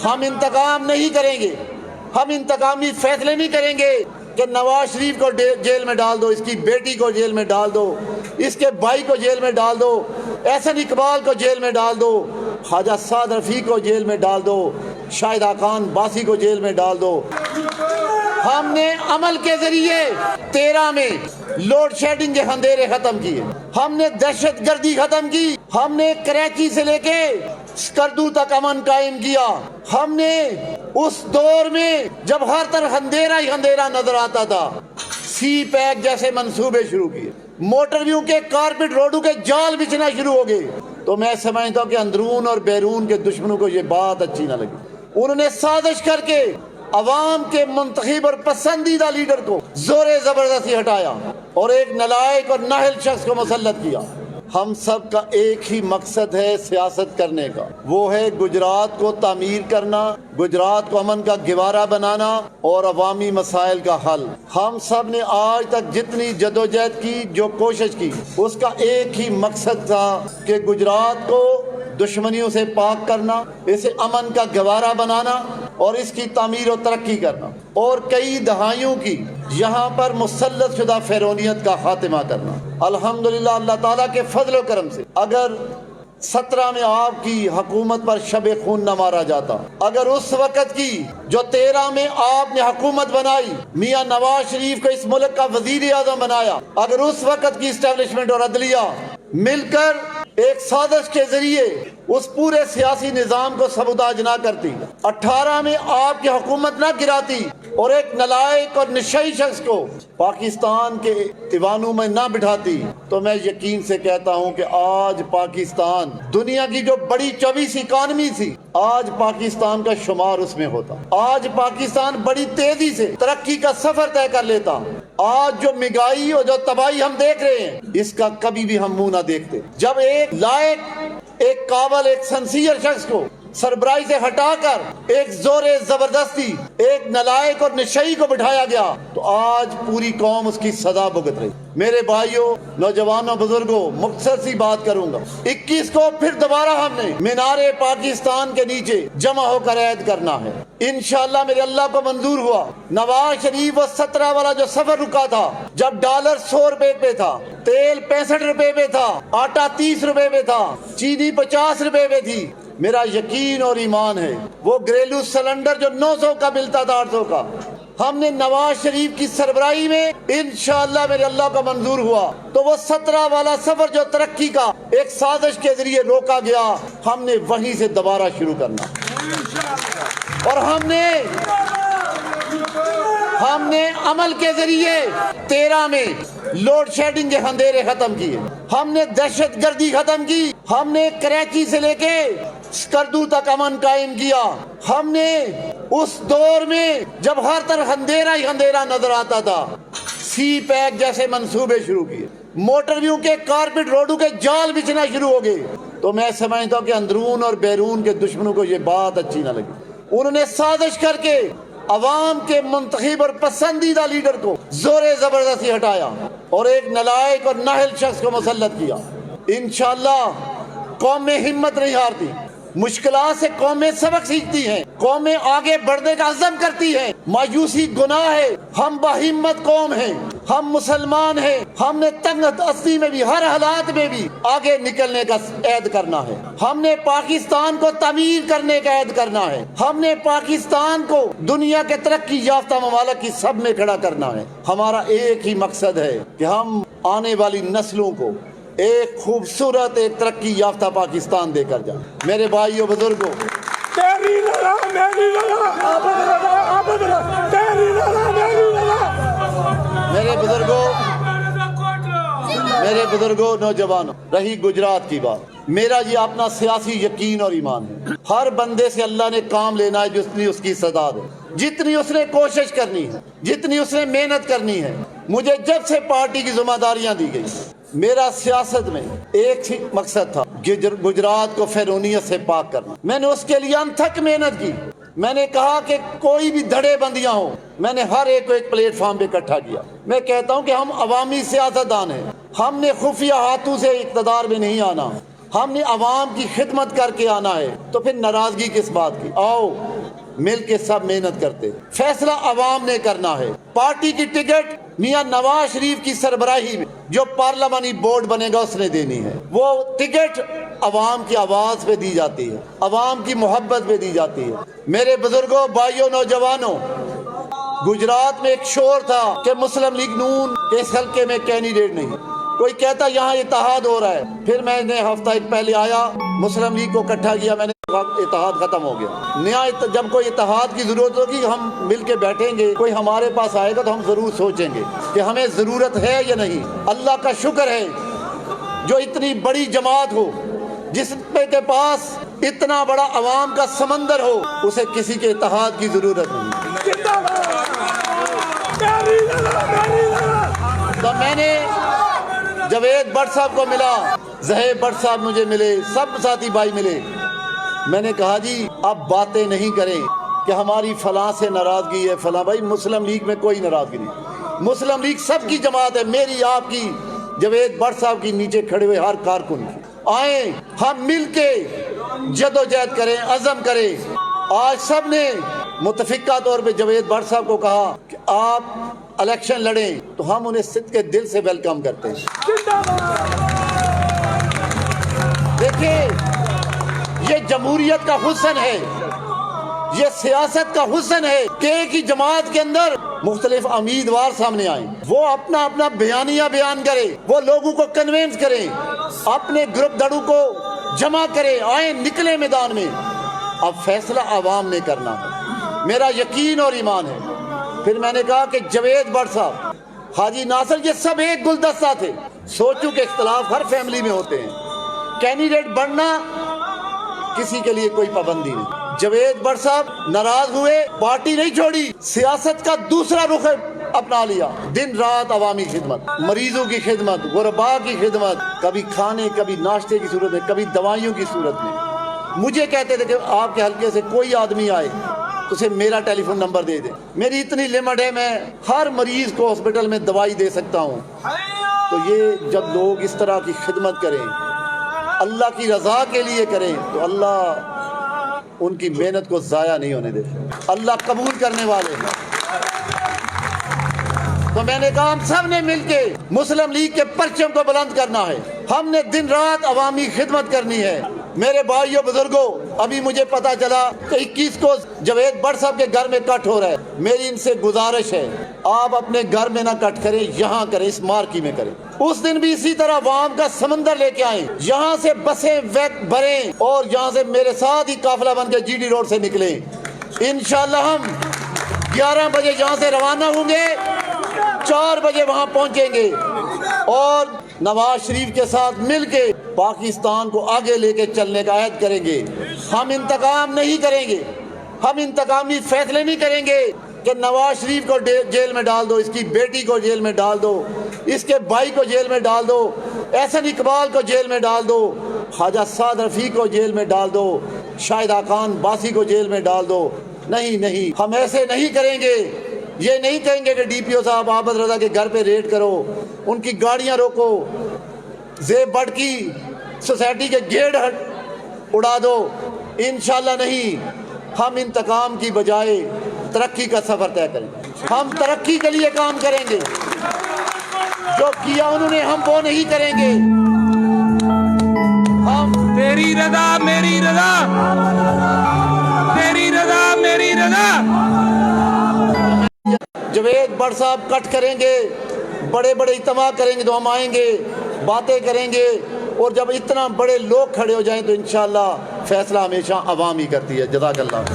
ہم انتقام نہیں کریں گے، ہم انتقامی فیصلے نہیں کریں گے کہ نواز شریف کو جیل میں ڈال دو، اس کی بیٹی کو جیل میں ڈال دو، اس کے بھائی کو جیل میں ڈال دو، احسن اقبال کو جیل میں ڈال دو، خواجہ سعد رفیق کو جیل میں ڈال دو، شاہدہ خان باسی کو جیل میں ڈال دو۔ ہم نے عمل کے ذریعے 13 میں لوڈ شیڈنگ کے اندھیرے ختم کیے، ہم نے دہشت گردی ختم کی، ہم نے کراچی سے لے کے اسکردو تک امن قائم کیا، ہم نے اس دور میں جب ہر طرف اندھیرا ہی اندھیرا نظر آتا تھا سی پیک جیسے منصوبے شروع کیے، موٹر ویو کے کارپیٹ روڈوں کے جال بچھنا شروع ہو گئے۔ تو میں سمجھتا ہوں کہ اندرون اور بیرون کے دشمنوں کو یہ بات اچھی نہ لگی، انہوں نے سازش کر کے عوام کے منتخب اور پسندیدہ لیڈر کو زور زبردستی ہٹایا اور ایک نالائق اور نااہل شخص کو مسلط کیا۔ ہم سب کا ایک ہی مقصد ہے سیاست کرنے کا، وہ ہے گجرات کو تعمیر کرنا، گجرات کو امن کا گہوارہ بنانا اور عوامی مسائل کا حل۔ ہم سب نے آج تک جتنی جدوجہد کی، جو کوشش کی، اس کا ایک ہی مقصد تھا کہ گجرات کو دشمنیوں سے پاک کرنا، اسے امن کا گہوارہ بنانا اور اس کی تعمیر و ترقی کرنا، اور کئی دہائیوں کی یہاں پر مسلط شدہ فرعونیت کا خاتمہ کرنا۔ الحمدللہ اللہ تعالیٰ کے فضل و کرم سے اگر 17 میں آپ کی حکومت پر شب خون نہ مارا جاتا، اگر اس وقت کی جو 13 میں آپ نے حکومت بنائی، میاں نواز شریف کو اس ملک کا وزیر اعظم بنایا، اگر اس وقت کی اسٹیبلشمنٹ اور عدلیہ مل کر ایک سازش کے ذریعے اس پورے سیاسی نظام کو سبوتاژ نہ کرتی، 18 میں آپ کی حکومت نہ گراتی اور ایک نالائق اور نشئی شخص کو پاکستان کے ایوانوں میں نہ بٹھاتی، تو میں یقین سے کہتا ہوں کہ آج پاکستان دنیا کی جو بڑی 24 اکانومی تھی، آج پاکستان کا شمار اس میں ہوتا، آج پاکستان بڑی تیزی سے ترقی کا سفر طے کر لیتا۔ آج جو مہنگائی اور جو تباہی ہم دیکھ رہے ہیں، اس کا کبھی بھی ہم منہ نہ دیکھتے۔ جب ایک لائق، ایک قابل، ایک سنسیئر شخص کو سربراہی سے ہٹا کر ایک زور زبردستی، ایک نالائق اور نشئی کو بٹھایا گیا، تو آج پوری قوم اس کی سزا بھگت رہی۔ میرے بھائیوں، نوجوانوں، بزرگوں، مختصر سی بات کروں گا، 21 کو پھر دوبارہ ہم نے مینار پاکستان کے نیچے جمع ہو کر عید کرنا ہے۔ انشاءاللہ میرے اللہ کو منظور ہوا، نواز شریف و 17 والا جو سفر رکا تھا، جب ڈالر 100 روپے پہ تھا، تیل 65 روپے پہ تھا، آٹا 30 روپے پہ تھا، چینی 50 روپے پہ تھی، میرا یقین اور ایمان ہے وہ گھریلو سلنڈر جو 900 کا ملتا تھا، 800 کا، ہم نے نواز شریف کی سربراہی میں انشاءاللہ میرے اللہ کا منظور ہوا تو وہ 17 والا سفر جو ترقی کا ایک سازش کے ذریعے روکا گیا، ہم نے وہیں سے دوبارہ شروع کرنا، اور ہم نے عمل کے ذریعے 13 میں لوڈ شیڈنگ کے اندھیرے ختم کیے، ہم نے دہشت گردی ختم کی، ہم نے کراچی سے لے کے اسکردو تک امن قائم کیا، ہم نے اس دور میں جب ہر طرف اندھیرا ہی اندھیرا نظر آتا تھا سی پیک جیسے منصوبے شروع کیے، موٹر ویو کے کارپیٹ روڈوں کے جال بچھنا شروع ہو گئے۔ تو میں سمجھتا ہوں کہ اندرون اور بیرون کے دشمنوں کو یہ بات اچھی نہ لگی، انہوں نے سازش کر کے عوام کے منتخب اور پسندیدہ لیڈر کو زور زبردستی ہٹایا اور ایک نالائق اور نااہل شخص کو مسلط کیا۔ انشاءاللہ قومیں ہمت نہیں ہارتی، مشکلات سے قومیں سبق سیکھتی ہیں، قومیں آگے بڑھنے کا عزم کرتی ہیں، مایوسی گناہ ہے، ہم باہمت قوم ہیں، ہم مسلمان ہیں، ہم نے تنگ دستی میں بھی، ہر حالات میں بھی آگے نکلنے کا عہد کرنا ہے، ہم نے پاکستان کو تعمیر کرنے کا عہد کرنا ہے، ہم نے پاکستان کو دنیا کے ترقی یافتہ ممالک کی سب میں کھڑا کرنا ہے۔ ہمارا ایک ہی مقصد ہے کہ ہم آنے والی نسلوں کو ایک خوبصورت، ایک ترقی یافتہ پاکستان دے کر جائیں۔ میرے بھائیوں، بزرگوں، میرے بزرگوں، نوجوانوں، رہی گجرات کی بات، میرا یہ اپنا سیاسی یقین اور ایمان ہے، ہر بندے سے اللہ نے کام لینا ہے جتنی اس کی استعداد ہے، جتنی اس نے کوشش کرنی ہے، جتنی اس نے محنت کرنی ہے۔ مجھے جب سے پارٹی کی ذمہ داریاں دی گئی، میرا سیاست میں ایک ہی مقصد تھا، گجرات کو فرعونیت سے پاک کرنا۔ میں نے اس کے لیے انتھک محنت کی، میں نے کہا کہ کوئی بھی دھڑے بندیاں ہوں، میں نے ہر ایک کو ایک پلیٹ فارم پہ اکٹھا کیا۔ میں کہتا ہوں کہ ہم عوامی سیاستدان ہیں، ہم نے خفیہ ہاتھوں سے اقتدار میں نہیں آنا، ہم نے عوام کی خدمت کر کے آنا ہے، تو پھر ناراضگی کس بات کی؟ آؤ مل کے سب محنت کرتے، فیصلہ عوام نے کرنا ہے۔ پارٹی کی ٹکٹ میاں نواز شریف کی سربراہی میں جو پارلیمانی بورڈ بنے گا اس نے دینی ہے۔ وہ ٹکٹ عوام کی آواز پہ دی جاتی ہے، عوام کی محبت پہ دی جاتی ہے۔ میرے بزرگوں، بھائیوں، نوجوانوں، گجرات میں ایک شور تھا کہ مسلم لیگ نون کے اس حلقے میں کینڈیڈیٹ نہیں، کوئی کہتا یہاں اتحاد ہو رہا ہے۔ پھر میں نے ہفتہ ایک پہلے آیا، مسلم لیگ کو اکٹھا کیا، میں نے اتحاد ختم ہو گیا۔ نیا جب کوئی اتحاد کی ضرورت ہوگی ہم مل کے بیٹھیں گے، کوئی ہمارے پاس آئے گا تو ہم ضرور سوچیں گے کہ ہمیں ضرورت ہے یا نہیں۔ اللہ کا شکر ہے جو اتنی بڑی جماعت ہو، جس کے پاس اتنا بڑا عوام کا سمندر ہو، اسے کسی کے اتحاد کی ضرورت نہیں۔ تو میں نے جاوید بٹ صاحب کو ملا، زہیب بٹ صاحب مجھے ملے، سب ساتھی بھائی ملے۔ میں نے کہا جی اب باتیں نہیں کریں کہ ہماری فلاں سے ناراضگی ہے، فلاں۔ بھائی مسلم لیگ میں کوئی ناراضگی نہیں، مسلم لیگ سب کی جماعت ہے، میری، آپ کی، جاوید بٹ صاحب کی، نیچے کھڑے ہوئے ہر کارکن کی۔ آئیں ہم مل کے جدوجہد کریں، عزم کریں۔ آج سب نے متفقہ طور پہ جاوید بٹ صاحب کو کہا کہ آپ الیکشن لڑیں، تو ہم انہیں صدق کے دل سے ویلکم کرتے ہیں۔ دیکھیں یہ جمہوریت کا حسن ہے، یہ سیاست کا حسن ہے کہ ایک ہی جماعت کے اندر مختلف امیدوار سامنے آئیں، وہ اپنا اپنا بیانیہ بیان کرے، وہ لوگوں کو کنوینس کریں، اپنے گروپ دڑوں کو جمع کرے، آئیں نکلے میدان میں۔ اب فیصلہ عوام نے کرنا ہے، میرا یقین اور ایمان ہے۔ پھر میں نے کہا کہ جاوید بٹ صاحب، حاجی ناصر، یہ سب ایک گلدستہ تھے۔ سوچوں کہ اختلاف ہر فیملی میں ہوتے ہیں، کینڈیڈیٹ بننا کسی کے لیے کوئی پابندی نہیں۔ جاوید بٹ صاحب ناراض ہوئے، پارٹی نہیں چھوڑی، سیاست کا دوسرا رخ اپنا لیا، دن رات عوامی خدمت، مریضوں کی خدمت، غرباء کی خدمت، کبھی کھانے کبھی ناشتے کی صورت میں، کبھی دوائیوں کی صورت میں۔ مجھے کہتے تھے کہ آپ کے حلقے سے کوئی آدمی آئے تو اسے میرا ٹیلی فون نمبر دے دیں، میری اتنی لمٹ ہے، میں ہر مریض کو ہاسپٹل میں دوائی دے سکتا ہوں۔ تو یہ جب لوگ اس طرح کی خدمت کریں، اللہ کی رضا کے لیے کریں، تو اللہ ان کی محنت کو ضائع نہیں ہونے دیتے، اللہ قبول کرنے والے ہیں۔ تو میں نے کہا ہم سب نے مل کے مسلم لیگ کے پرچم کو بلند کرنا ہے، ہم نے دن رات عوامی خدمت کرنی ہے۔ میرے بھائیوں، بزرگوں، ابھی مجھے پتا چلا کہ 21 کو جاوید بٹ صاحب کے گھر میں کٹ ہو رہا ہے۔ میری ان سے گزارش ہے آپ اپنے گھر میں نہ کٹ کریں، یہاں کریں، اس مارکی میں کریں۔ اس دن بھی اسی طرح عوام کا سمندر لے کے آئیں، یہاں سے بسیں بھریں اور یہاں سے میرے ساتھ ہی قافلہ بن کے جی ڈی روڈ سے نکلیں۔ انشاءاللہ ہم 11 بجے یہاں سے روانہ ہوں گے، 4 بجے وہاں پہنچیں گے اور نواز شریف کے ساتھ مل کے پاکستان کو آگے لے کے چلنے کا عہد کریں گے۔ ہم انتقام نہیں کریں گے، ہم انتقامی فیصلے نہیں کریں گے کہ نواز شریف کو جیل میں ڈال دو، اس کی بیٹی کو جیل میں ڈال دو، اس کے بھائی کو جیل میں ڈال دو، احسن اقبال کو جیل میں ڈال دو، خواجہ سعد رفیق کو جیل میں ڈال دو، شاہدہ خان باسی کو جیل میں ڈال دو۔ نہیں نہیں، ہم ایسے نہیں کریں گے۔ یہ نہیں کہیں گے کہ ڈی پی او صاحب عابد رضا کے گھر پہ ریڈ کرو، ان کی گاڑیاں روکو، زیب بٹ کی سوسائٹی کے گیٹ اڑا دو۔ انشاءاللہ نہیں، ہم انتقام کی بجائے ترقی کا سفر طے کریں گے، ہم ترقی کے لیے کام کریں گے، جو کیا انہوں نے ہم وہ نہیں کریں گے۔ ہم تیری رضا میری رضا، تیری رضا میری رضا۔ جاوید بٹ صاحب کٹ کریں گے، بڑے بڑے اجتماع کریں گے تو ہم آئیں گے، باتیں کریں گے، اور جب اتنا بڑے لوگ کھڑے ہو جائیں تو انشاءاللہ فیصلہ ہمیشہ عوام ہی کرتی ہے۔ جزاک اللہ۔